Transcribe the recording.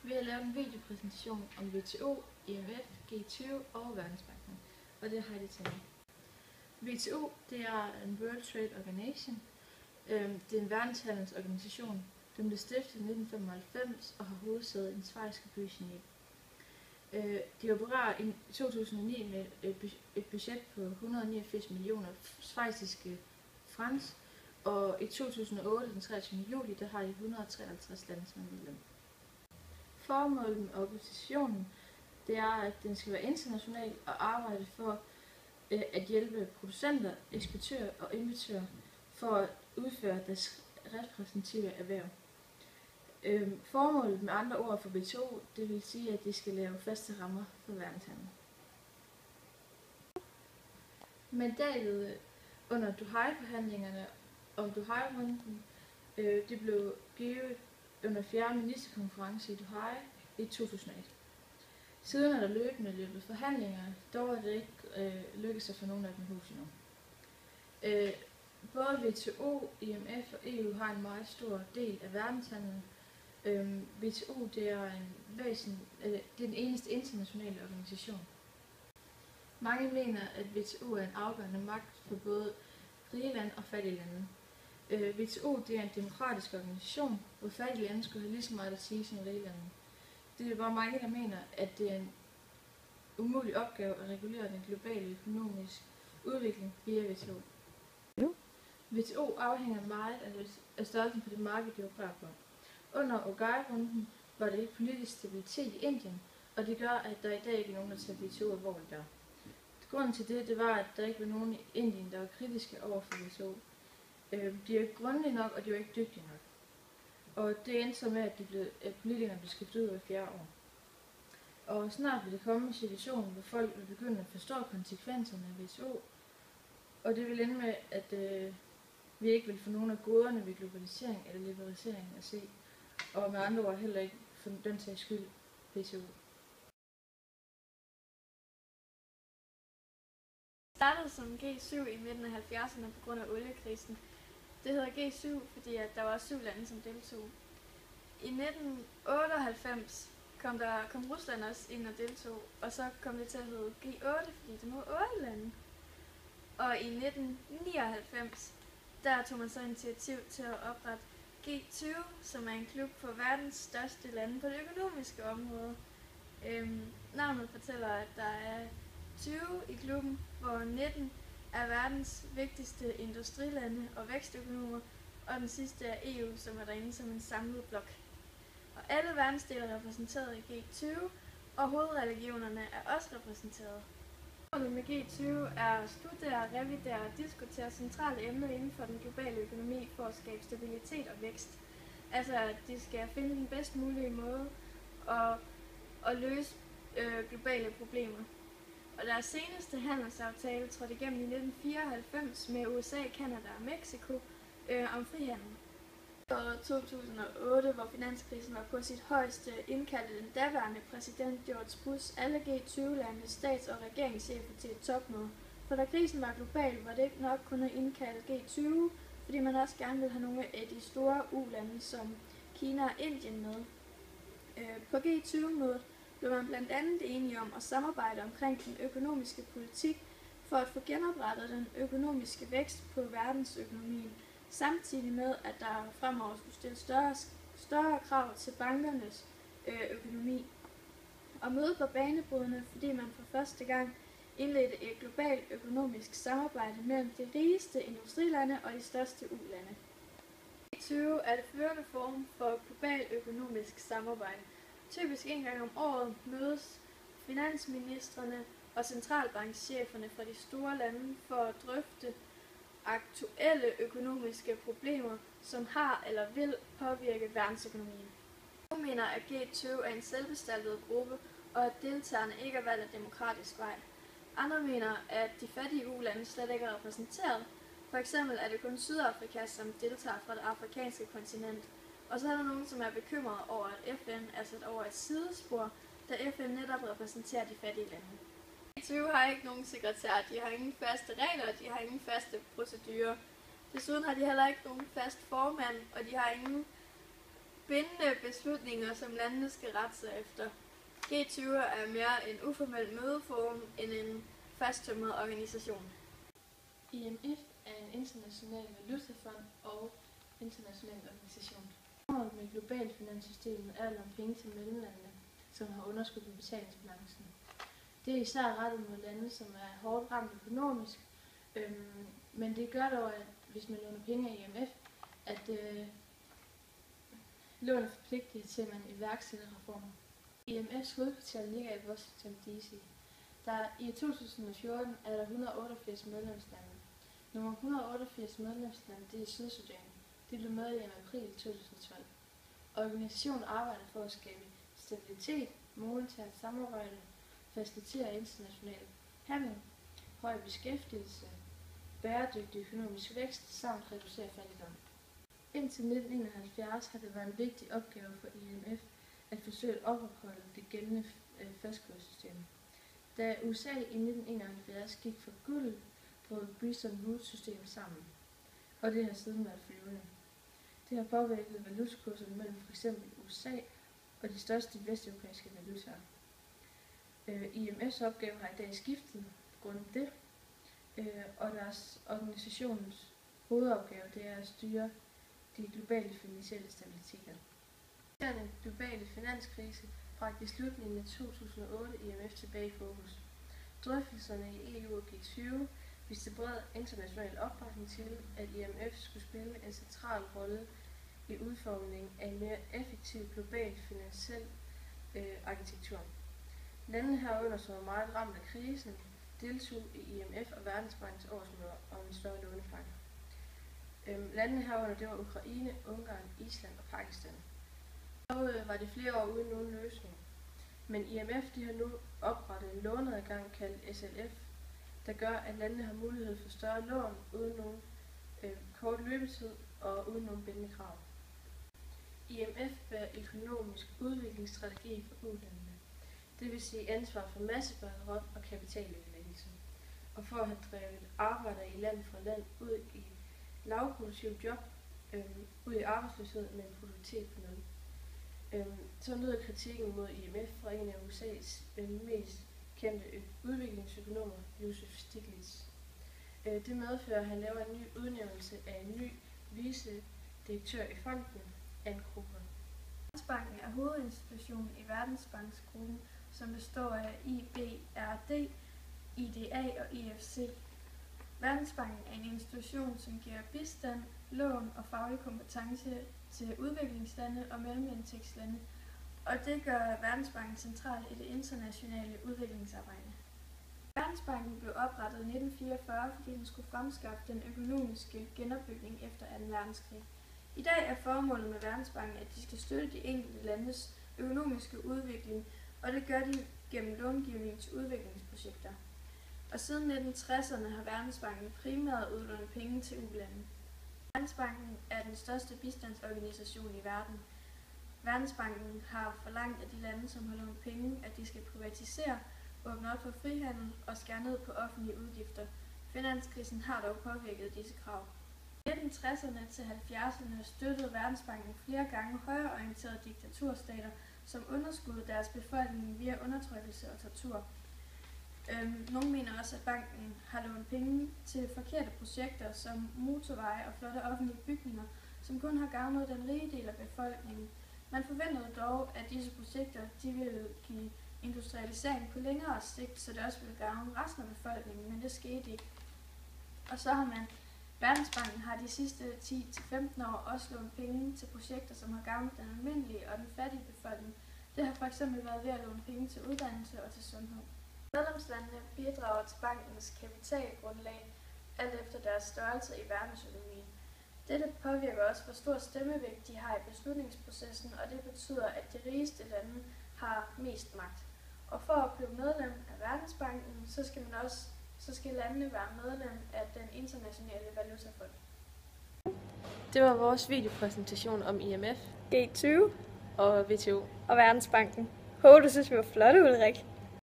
Vi har lavet en videopræsentation om WTO, IMF, G20 og Verdensbanken, og det har de til mig. WTO, det er en World Trade Organization. Det er en verdenshandelsorganisation. Den blev stiftet i 1995 og har hovedsæde i den schweiziske by Genève. De opererer i 2009 med et budget på 189 millioner schweiziske francs, og i 2008, den 23. juli, der har de 153 lande som medlem. Formålet med organisationen, det er, at den skal være international og arbejde for at hjælpe producenter, eksportører og importører for at udføre deres repræsentative erhverv. Formålet med andre ord for WTO, det vil sige, at de skal lave faste rammer for verdenshandel. Mandatet under Doha-forhandlingerne om Doha-runden, det blev givet under 4. ministerkonference i Doha i 2001. Siden er der løbende løbet forhandlinger, dog er det ikke lykkedes at få nogen af dem hus endnu. Både WTO, IMF og EU har en meget stor del af verdenshandlen. WTO, det er den eneste internationale organisation. Mange mener, at WTO er en afgørende magt for både rige lande og fattige lande. WTO, det er en demokratisk organisation, hvor fattige lande skulle have lige så meget at sige som rige lande. Det er bare mange, der mener, at det er en umulig opgave at regulere den globale økonomiske udvikling via WTO. WTO afhænger meget af størrelsen på det marked, de opererer på. Under Uruguay-runden var der ikke politisk stabilitet i Indien, og det gør, at der i dag ikke er nogen, der tager WTO alvorligt der. Grunden til det var, at der ikke var nogen i Indien, der var kritiske over for WTO. De er ikke grundige nok, og de er ikke dygtige nok. Og det endte så med, at politikerne blev skiftet ud hver 4 år. Og snart vil det komme en situation, hvor folk vil begynde at forstå konsekvenserne af WTO, og det vil ende med, at vi ikke vil få nogen af goderne ved globalisering eller liberalisering at se, og med andre ord heller ikke for den sags skyld WTO. Det startede som G7 i midten af 70'erne på grund af oliekrisen. Det hedder G7, fordi at der var 7 lande, som deltog. I 1998 kom Rusland også ind og deltog, og så kom det til at hedde G8, fordi det var 8 lande. Og i 1999, der tog man så initiativ til at oprette G20, som er en klub for verdens største lande på det økonomiske område. Navnet fortæller, at der er 20 i klubben, hvor 19 er verdens vigtigste industrilande og vækstøkonomer, og den sidste er EU, som er derinde som en samlet blok. Og alle verdensdele er repræsenteret i G20, og hovedreligionerne er også repræsenteret. Målet med G20 er at studere, revidere og diskutere centrale emner inden for den globale økonomi for at skabe stabilitet og vækst. Altså, at de skal finde den bedst mulige måde at løse globale problemer. Og deres seneste handelsaftale trådte igennem i 1994 med USA, Canada og Mexico om frihandel. I år 2008, hvor finanskrisen var på sit højeste, indkaldte den daværende præsident George Bush alle G20-landenes stats- og regeringschefer til et topmøde. For da krisen var global, var det ikke nok kun at indkalde G20, fordi man også gerne ville have nogle af de store U-lande som Kina og Indien med. På G20-mødet blev man blandt andet enige om at samarbejde omkring den økonomiske politik for at få genoprettet den økonomiske vækst på verdensøkonomien, samtidig med, at der fremover skulle stille større krav til bankernes økonomi. Og mødet var banebrydende, fordi man for første gang indledte et globalt økonomisk samarbejde mellem de rigeste industrilande og de største u-lande. G20 er det førende form for globalt økonomisk samarbejde. Typisk en gang om året mødes finansministrene og centralbankcheferne fra de store lande for at drøfte aktuelle økonomiske problemer, som har eller vil påvirke verdensøkonomien. Nogle mener, at G20 er en selvbestaltet gruppe, og at deltagerne ikke er valgt af demokratisk vej. Andre mener, at de fattige u-lande slet ikke er repræsenteret. For eksempel er det kun Sydafrika, som deltager fra det afrikanske kontinent. Og så er der nogen, som er bekymrede over, at FN er sat over et sidespor, da FN netop repræsenterer de fattige lande. G20 har ikke nogen sekretær, de har ingen faste regler, de har ingen faste procedurer. Desuden har de heller ikke nogen fast formand, og de har ingen bindende beslutninger, som landene skal rette sig efter. G20 er mere en uformel mødeforum end en fasttømret organisation. IMF er en international valutafond og international organisation. Målet med globalt finanssystem er at låne penge til mellemlandene, som har underskud på betalingsbalancen. Det er især rettet mod lande, som er hårdt ramt økonomisk, men det gør dog, at hvis man låner penge af IMF, at lånet forpligter til, at man iværksætter reformer. IMF's hovedkvarter ligger i Washington D.C. I 2014 er der 188 medlemslande. Nummer 188 medlemslande, det er Sydsudan. Det blev medlem i april 2012. Organisationen arbejder for at skabe stabilitet, monetært samarbejde, facilitere international handel, høj beskæftigelse, bæredygtig økonomisk vækst samt reducere fattigdom. Indtil 1971 har det været en vigtig opgave for IMF at forsøge at opretholde det gældende fastkurssystem. Da USA i 1971 gik fra guld, brød Bretton Woods-systemet sammen, og det har siden været flyvende. Det har påvirket valutakurserne mellem f.eks. USA og de største vesteuropæiske valutaer. IMF's opgave har i dag skiftet på grund af det, og deres organisationens hovedopgave det er at styre de globale finansielle stabiliteter. Den globale finanskrise bragte i slutningen af 2008 IMF tilbage i fokus. Drøftelserne i EU og G20 viste bred international opbakning til, at IMF skulle spille en central rolle i udformningen af en mere effektiv global finansiel arkitektur. Landene herunder, som var meget ramt af krisen, deltog i IMF og Verdensbankens årsmøder om en større lånepakke. Landene herunder det var Ukraine, Ungarn, Island og Pakistan. Og var det flere år uden nogen løsning. Men IMF de har nu oprettet en låneadgang kaldt SLF, der gør, at landene har mulighed for større lån uden nogen kort løbetid og uden nogen bindende krav. IMF bærer økonomisk udviklingsstrategi for u-landene, det vil sige ansvar for massebankerot og kapitaludlæggelse, og for at have drevet arbejdere i land fra land ud i lavproduktive job, ud i arbejdsløshed med en produktivitet på 0. Så lyder kritikken mod IMF fra en af USA's mest kendte udviklingsøkonomer, Joseph Stiglitz. Det medfører, at han laver en ny udnævnelse af en ny vicedirektør i fonden, Anne Kruger. Verdensbanken er hovedinstitutionen i Verdensbanksgruppen, som består af IBRD, IDA og IFC. Verdensbanken er en institution, som giver bistand, lån og faglig kompetence til udviklingslande og mellemindtægtslande, og det gør Verdensbanken central i det internationale udviklingsarbejde. Verdensbanken blev oprettet i 1944, fordi den skulle fremskaffe den økonomiske genopbygning efter 2. verdenskrig. I dag er formålet med Verdensbanken, at de skal støtte de enkelte landes økonomiske udvikling, og det gør de gennem långivning til udviklingsprojekter. Og siden 1960'erne har Verdensbanken primært udlånt penge til u-lande. Verdensbanken er den største bistandsorganisation i verden. Verdensbanken har forlangt af de lande, som har lånt penge, at de skal privatisere, åbne op for frihandel og skære ned på offentlige udgifter. Finanskrisen har dog påvirket disse krav. I 1960'erne til 70'erne støttede Verdensbanken flere gange højreorienterede diktaturstater, som underskuede deres befolkning via undertrykkelse og tortur. Nogle mener også, at banken har lånt penge til forkerte projekter som motorveje og flotte offentlige bygninger, som kun har gavnet den rige del af befolkningen. Man forventede dog, at disse projekter de ville give industrialisering på længere sigt, så det også ville gavne resten af befolkningen, men det skete ikke. Og så har Verdensbanken har de sidste 10-15 år også lånt penge til projekter, som har gavnet den almindelige og den fattige befolkning. Det har f.eks. været ved at låne penge til uddannelse og til sundhed. Medlemslandene bidrager til bankens kapitalgrundlag, alt efter deres størrelse i verdensøkonomien. Dette påvirker også, hvor stor stemmevægt de har i beslutningsprocessen, og det betyder, at de rigeste lande har mest magt. Og for at blive medlem af Verdensbanken, så skal landene være medlem af den internationale valutafond. Det var vores videopræsentation om IMF, G20 og WTO og Verdensbanken. Håber du synes, vi var flotte, Ulrik.